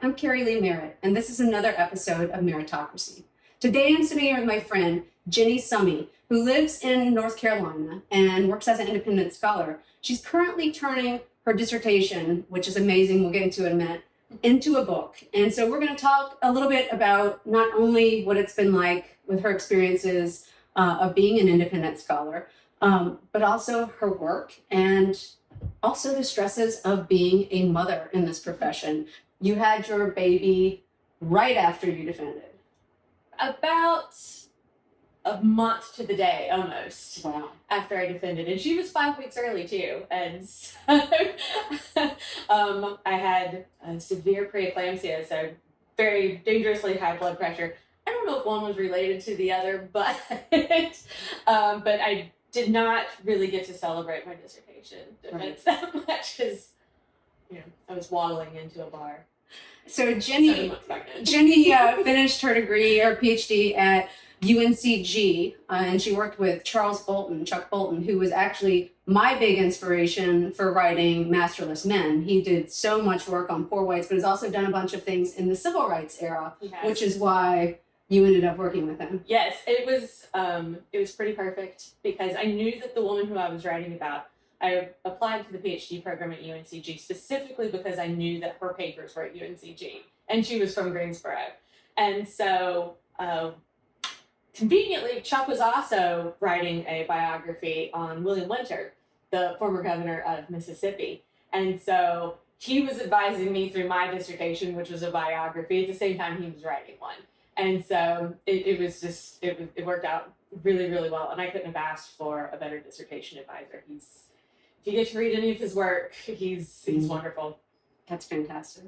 I'm Carrie Lee Merritt, and this is another episode of Merrittocracy. Today I'm sitting here with my friend, Ginny Summey, who lives in North Carolina and works as an independent scholar. She's currently turning her dissertation, which is amazing, we'll get into it in a minute, into a book. And so we're going to talk a little bit about not only what it's been like with her experiences of being an independent scholar, but also her work and also the stresses of being a mother in this profession. You had your baby right after you defended. About a month to the day, almost. Wow. After I defended. And she was 5 weeks early, too. And so I had a severe preeclampsia, so very dangerously high blood pressure. I don't know if one was related to the other, but I did not really get to celebrate my dissertation defense that much because, I was waddling into a bar. So Ginny finished her degree, her PhD at UNCG, and she worked with Chuck Bolton, who was actually my big inspiration for writing Masterless Men. He did so much work on poor whites, but has also done a bunch of things in the civil rights era, which is why you ended up working with him. Yes, it was pretty perfect because I knew that the woman who I was writing about, I applied to the PhD program at UNCG specifically because I knew that her papers were at UNCG, and she was from Greensboro. And so, conveniently, Chuck was also writing a biography on William Winter, the former governor of Mississippi. And so he was advising me through my dissertation, which was a biography, at the same time he was writing one. And so it worked out really, really well. And I couldn't have asked for a better dissertation advisor. If you get to read any of his work, he's wonderful. That's fantastic.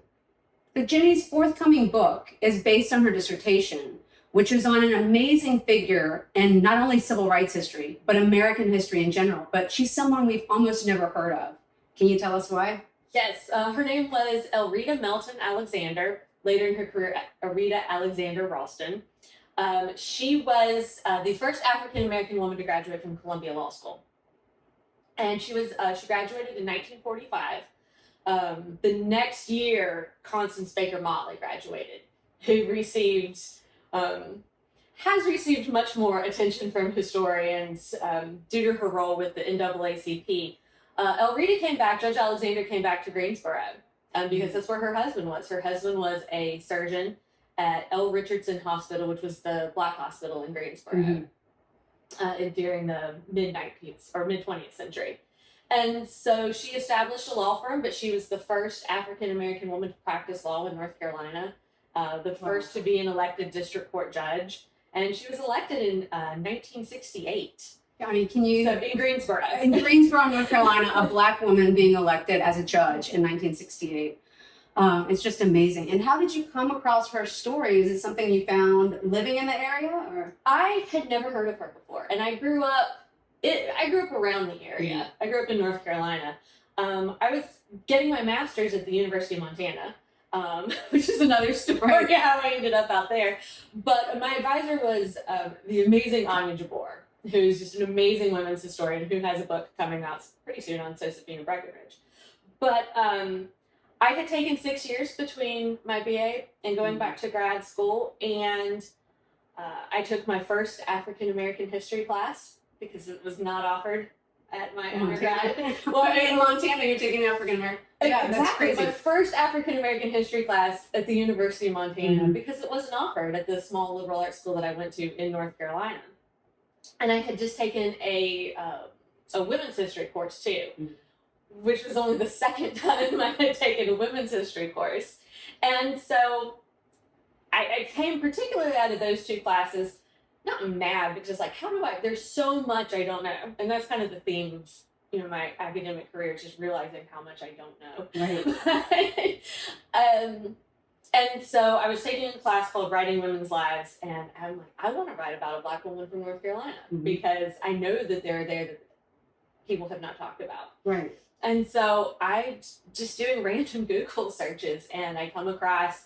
So Ginny's forthcoming book is based on her dissertation, which is on an amazing figure in not only civil rights history, but American history in general. But she's someone we've almost never heard of. Can you tell us why? Yes, her name was Elreta Melton Alexander. Later in her career, Elreta Alexander Ralston. She was the first African-American woman to graduate from Columbia Law School. And she graduated in 1945. The next year, Constance Baker Motley graduated, who has received much more attention from historians due to her role with the NAACP. Judge Alexander came back to Greensboro because that's where her husband was. Her husband was a surgeon at L. Richardson Hospital, which was the Black hospital in Greensboro during the mid-19th or mid-20th century. And so she established a law firm, but she was the first African-American woman to practice law in North Carolina, the first to be an elected district court judge. And she was elected in 1968. I mean, in Greensboro. In Greensboro, North Carolina, a Black woman being elected as a judge in 1968. It's just amazing. And how did you come across her story? Is it something you found living in the area, or? I had never heard of her before, and I grew up around the area. Yeah. I grew up in North Carolina. I was getting my master's at the University of Montana, which is another story how I ended up out there. But my advisor was the amazing Anya Jabor, who's just an amazing women's historian who has a book coming out pretty soon on Josephine Breckenridge. But I had taken 6 years between my BA and going back to grad school, and I took my first African-American history class because it was not offered at my undergrad. Well, in Montana, you're taking African-American. Yeah, exactly. That's crazy. My first African-American history class at the University of Montana because it wasn't offered at the small liberal arts school that I went to in North Carolina. And I had just taken a women's history course too, which was only the second time I had taken a women's history course. And so I came particularly out of those two classes, not mad, but just like, there's so much I don't know. And that's kind of the theme of, my academic career, just realizing how much I don't know. Right. And so I was taking a class called Writing Women's Lives, and I'm like, I want to write about a Black woman from North Carolina because I know that they're there that people have not talked about. Right. And so I just doing random Google searches, and I come across,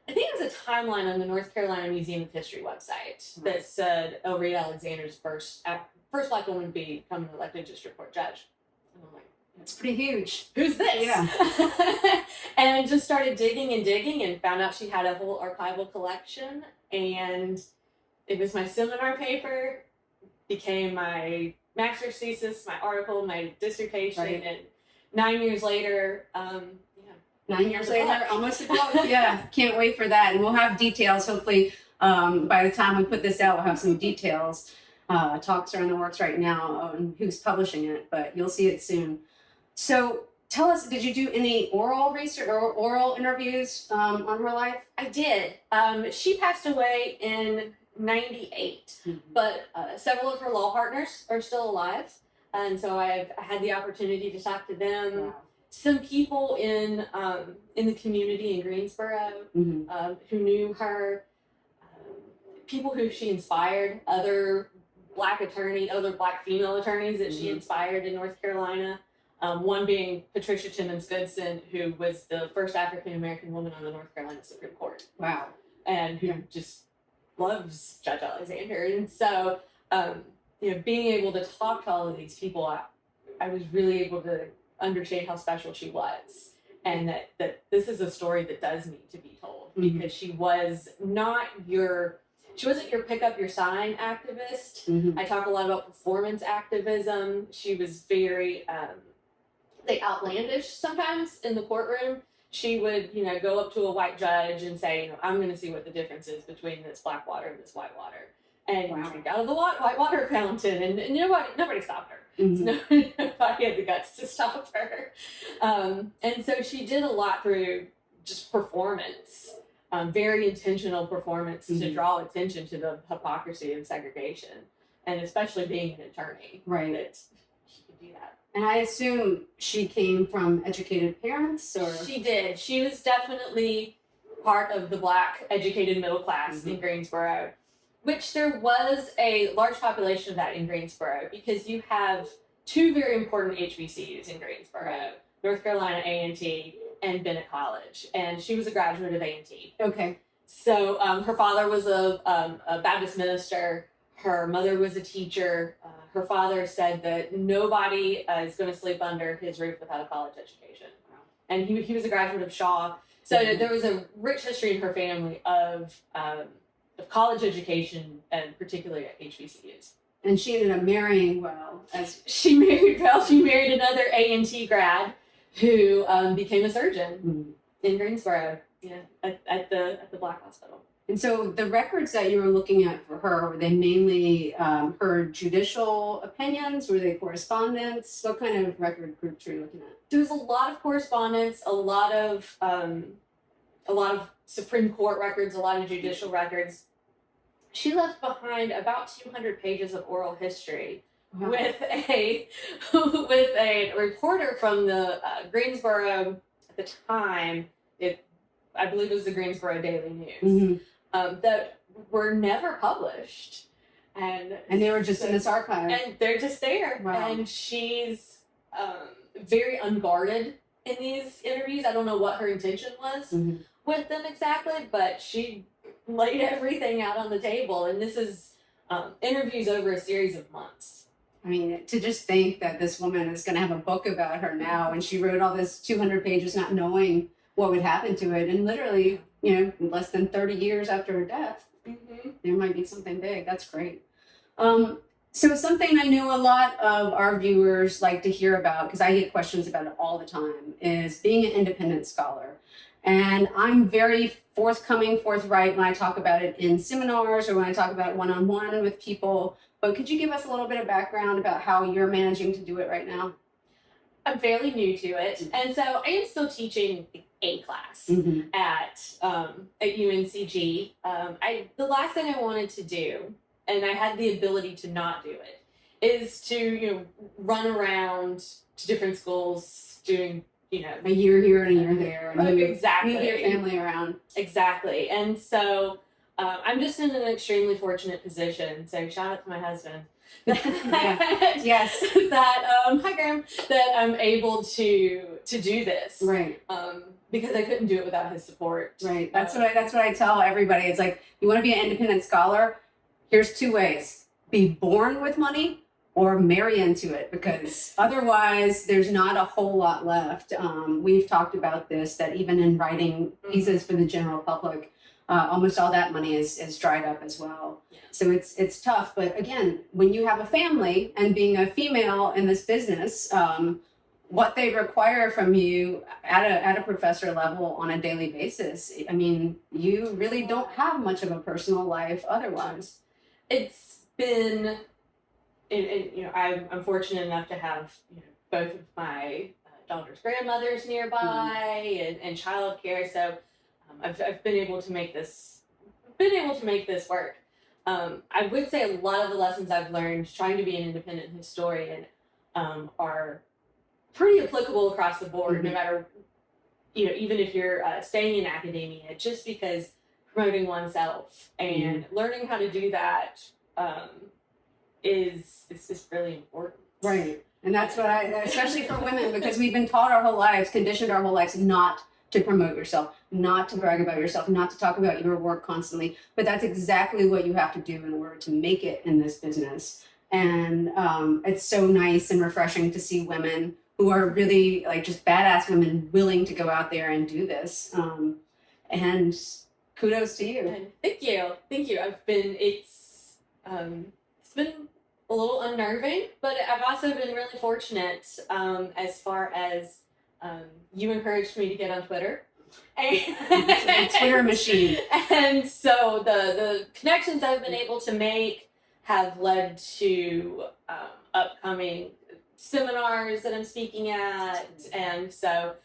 I think it was a timeline on the North Carolina Museum of History website that said Elreta Alexander's first Black woman to become an elected district court judge. And I'm like, It's pretty huge. Who's this? Yeah. And just started digging and found out she had a whole archival collection. And it was my seminar paper, became my master's thesis, my article, my dissertation. Right. And 9 years later, 9 years later, almost a book. Yeah, can't wait for that. And we'll have details. Hopefully, by the time we put this out, we'll have some details. Talks are in the works right now on who's publishing it, but you'll see it soon. So tell us, did you do any oral research or oral interviews on her life? I did. She passed away in 98, but several of her law partners are still alive. And so I had the opportunity to talk to them. Wow. Some people in the community in Greensboro who knew her, people who she inspired, other Black female attorneys that she inspired in North Carolina. One being Patricia Timmons Goodson, who was the first African American woman on the North Carolina Supreme Court. Wow. And who just loves Judge Alexander. And so, being able to talk to all of these people, I was really able to understand how special she was. And that this is a story that does need to be told, because she wasn't your pick up your sign activist. I talk a lot about performance activism. She was very, outlandish sometimes in the courtroom. She would, go up to a white judge and say, I'm going to see what the difference is between this black water and this white water. And drink out of the white water fountain. And nobody stopped her. Nobody had the guts to stop her. And so she did a lot through just performance, very intentional performance to draw attention to the hypocrisy of segregation. And especially being an attorney. Right. That she could do that. And I assume she came from educated parents, or? She did. She was definitely part of the Black educated middle class in Greensboro, which there was a large population of that in Greensboro, because you have two very important HBCUs in Greensboro, North Carolina A&T and Bennett College. And she was a graduate of A&T. Okay. So her father was a Baptist minister. Her mother was a teacher. Her father said that nobody is going to sleep under his roof without a college education. Wow. And he was a graduate of Shaw. So there was a rich history in her family of college education, and particularly at HBCUs. And she ended up marrying well. She married another A&T grad who became a surgeon in Greensboro, at the Black Hospital. And so the records that you were looking at for her, were they mainly her judicial opinions? Were they correspondence? What kind of record groups were you looking at? There was a lot of correspondence, a lot of Supreme Court records, a lot of judicial records. She left behind about 200 pages of oral history with a reporter from the Greensboro at the time. I believe it was the Greensboro Daily News. That were never published, and they were just in this archive, and they're just there. Wow. And she's very unguarded in these interviews. I don't know what her intention was with them exactly, but she laid everything out on the table. And this is interviews over a series of months. I mean, to just think that this woman is going to have a book about her now, and she wrote all this 200 pages not knowing what would happen to it, and literally, less than 30 years after her death, there might be something big. That's great. So something I know a lot of our viewers like to hear about, because I get questions about it all the time, is being an independent scholar. And I'm very forthcoming, forthright when I talk about it in seminars or when I talk about it one-on-one with people. But could you give us a little bit of background about how you're managing to do it right now? I'm fairly new to it, and so I am still teaching a class at UNCG. The last thing I wanted to do, and I had the ability to not do it, is to run around to different schools doing a year here and a year there, and exactly move your family around. Exactly, and so I'm just in an extremely fortunate position. So shout out to my husband. Yes. Hi Graham. That I'm able to do this. Right. Because I couldn't do it without his support. Right. That's what I tell everybody. It's like, you want to be an independent scholar? Here's two ways: be born with money or marry into it, because otherwise there's not a whole lot left. We've talked about this, that even in writing pieces for the general public, almost all that money is dried up as well. Yeah. So it's tough. But again, when you have a family and being a female in this business, what they require from you at a professor level on a daily basis, I mean, you really don't have much of a personal life otherwise. It's been, and I'm fortunate enough to have both of my daughter's grandmothers nearby and childcare, so I've been able to make this work. I would say a lot of the lessons I've learned trying to be an independent historian are pretty applicable across the board, no matter, even if you're staying in academia, just because promoting oneself and learning how to do that is really important. Right. And that's what especially for women, because we've been taught our whole lives, conditioned our whole lives not to promote yourself, not to brag about yourself, not to talk about your work constantly. But that's exactly what you have to do in order to make it in this business. And it's so nice and refreshing to see women who are really like just badass women willing to go out there and do this. And kudos to you. And thank you. It's been a little unnerving, but I've also been really fortunate as far as you encouraged me to get on Twitter. And Twitter machine. And so the connections I've been able to make have led to upcoming seminars that I'm speaking at, and so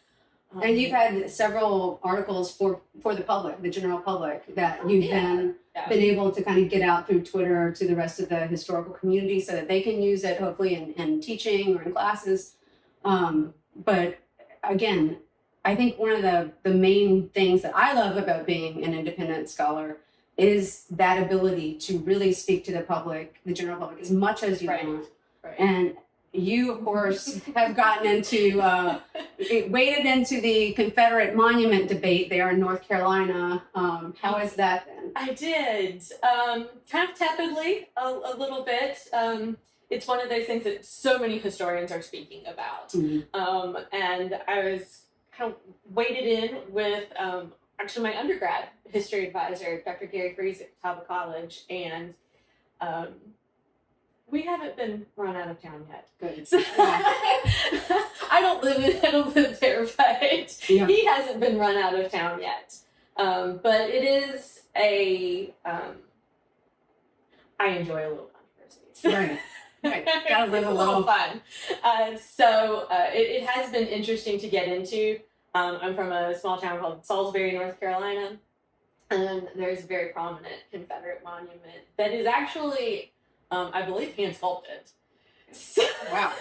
and you've had several articles for the public, the general public, that you've been able to kind of get out through Twitter to the rest of the historical community so that they can use it hopefully in teaching or in classes. But again, I think one of the main things that I love about being an independent scholar is that ability to really speak to the public, the general public, as much as you want. Right. And you, of course, have gotten into, waded into the Confederate monument debate there in North Carolina. How has that been? I did. Kind of tepidly, a little bit. It's one of those things that so many historians are speaking about. And I was kind of waded in with actually my undergrad history advisor, Dr. Gary Freeze at Catawba College, and we haven't been run out of town yet. Good. So, I don't live there, but he hasn't been run out of town yet. But it is I enjoy a little controversy. Right. Gotta live a little fun. So it has been interesting to get into. I'm from a small town called Salisbury, North Carolina, and there's a very prominent Confederate monument that is actually, I believe, hand sculpted. So, wow.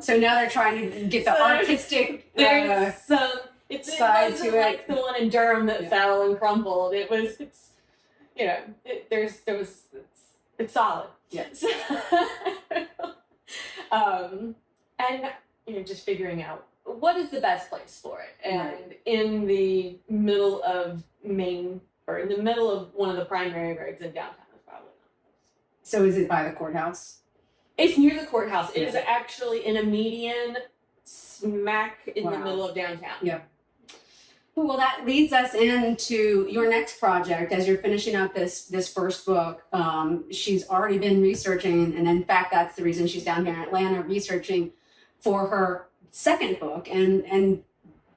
So now they're trying to get the artistic there's it's side to it. Like the one in Durham that fell and crumbled. It's solid. Yes. And just figuring out what is the best place for it. And in the middle of Maine, or in the middle of one of the primary roads in downtown is probably not. So is it by the courthouse? It's near the courthouse. It is actually in a median smack in the middle of downtown. Yeah. Well, that leads us into your next project as you're finishing up this first book. She's already been researching, and in fact, that's the reason she's down here in Atlanta researching for her second book. And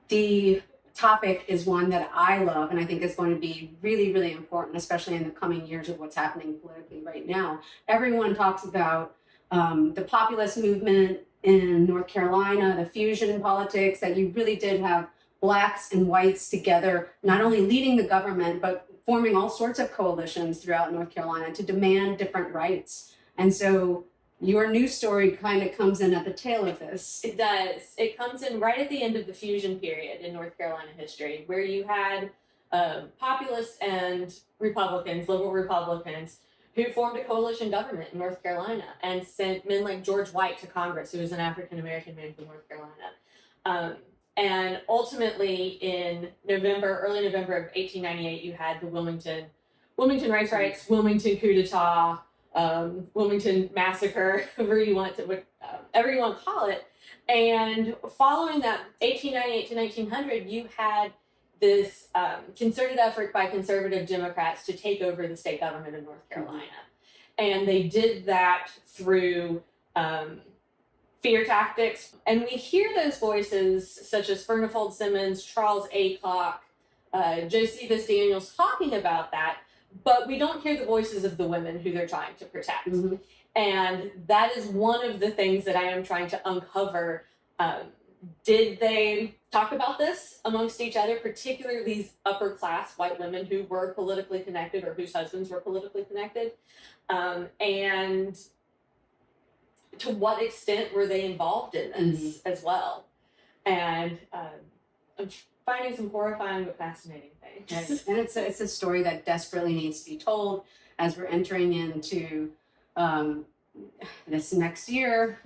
the topic is one that I love, and I think is going to be really, really important, especially in the coming years of what's happening politically right now. Everyone talks about the populist movement in North Carolina, the fusion politics, that you really did have Blacks and whites together, not only leading the government, but forming all sorts of coalitions throughout North Carolina to demand different rights. And so your new story kind of comes in at the tail of this. It does. It comes in right at the end of the fusion period in North Carolina history, where you had populists and Republicans, liberal Republicans, who formed a coalition government in North Carolina and sent men like George White to Congress, who was an African-American man from North Carolina. And ultimately, in early November of 1898, you had the Wilmington Rights, Wilmington coup d'etat, Wilmington Massacre, whatever you want to call it. And following that 1898 to 1900, you had this concerted effort by conservative Democrats to take over the state government of North Carolina. And they did that through fear tactics. And we hear those voices such as Furnifold Simmons, Charles Aycock, Josephus Daniels talking about that, but we don't hear the voices of the women who they're trying to protect. Mm-hmm. And that is one of the things that I am trying to uncover. Did they talk about this amongst each other, particularly these upper class white women who were politically connected or whose husbands were politically connected? And to what extent were they involved in this as well? And I'm finding some horrifying but fascinating things. Yes. And it's a story that desperately needs to be told as we're entering into this next year.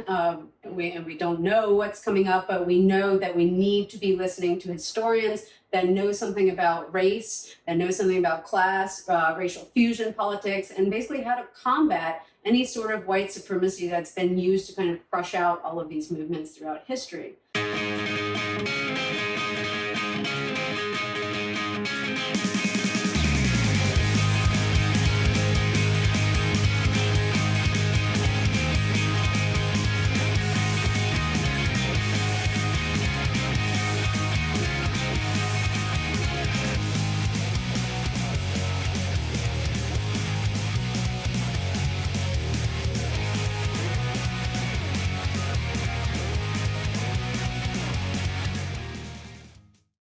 We don't know what's coming up, but we know that we need to be listening to historians that know something about race, that know something about class, racial fusion politics, and basically how to combat any sort of white supremacy that's been used to kind of crush out all of these movements throughout history.